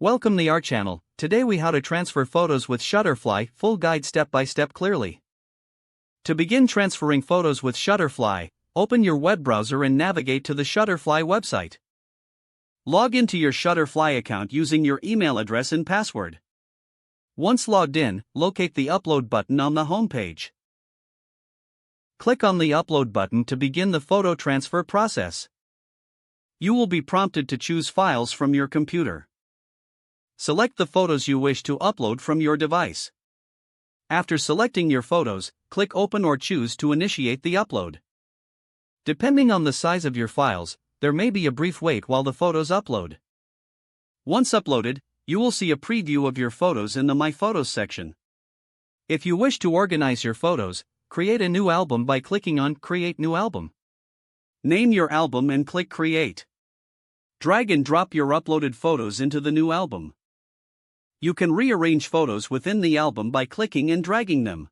Welcome to our channel. Today we how to transfer photos with Shutterfly, full guide step by step clearly. To begin transferring photos with Shutterfly, open your web browser and navigate to the Shutterfly website. Log into your Shutterfly account using your email address and password. Once logged in, locate the upload button on the home page. Click on the upload button to begin the photo transfer process. You will be prompted to choose files from your computer. Select the photos you wish to upload from your device. After selecting your photos, click Open or choose to initiate the upload. Depending on the size of your files, there may be a brief wait while the photos upload. Once uploaded, you will see a preview of your photos in the My Photos section. If you wish to organize your photos, create a new album by clicking on Create New Album. Name your album and click Create. Drag and drop your uploaded photos into the new album. You can rearrange photos within the album by clicking and dragging them.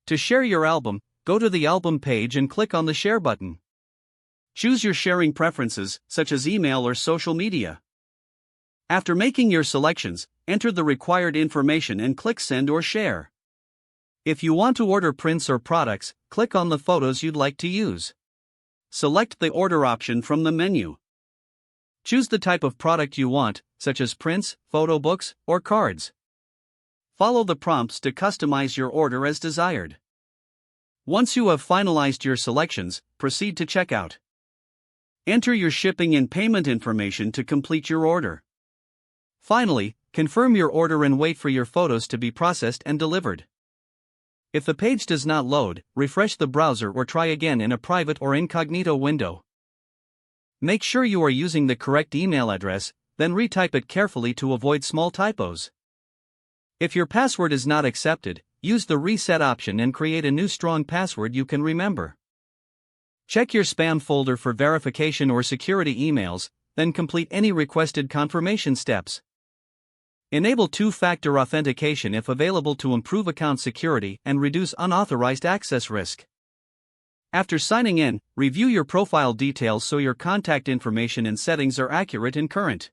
To share your album, go to the album page and click on the Share button. Choose your sharing preferences, such as email or social media. After making your selections, enter the required information and click Send or Share. If you want to order prints or products, click on the photos you'd like to use. Select the order option from the menu. Choose the type of product you want, such as prints, photo books, or cards. Follow the prompts to customize your order as desired. Once you have finalized your selections, proceed to checkout. Enter your shipping and payment information to complete your order. Finally, confirm your order and wait for your photos to be processed and delivered. If the page does not load, refresh the browser or try again in a private or incognito window. Make sure you are using the correct email address, then retype it carefully to avoid small typos. If your password is not accepted, use the reset option and create a new strong password you can remember. Check your spam folder for verification or security emails, then complete any requested confirmation steps. Enable two-factor authentication if available to improve account security and reduce unauthorized access risk. After signing in, review your profile details so your contact information and settings are accurate and current.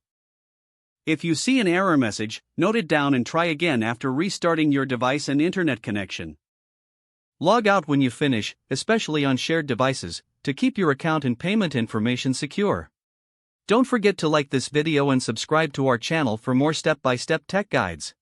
If you see an error message, note it down and try again after restarting your device and internet connection. Log out when you finish, especially on shared devices, to keep your account and payment information secure. Don't forget to like this video and subscribe to our channel for more step-by-step tech guides.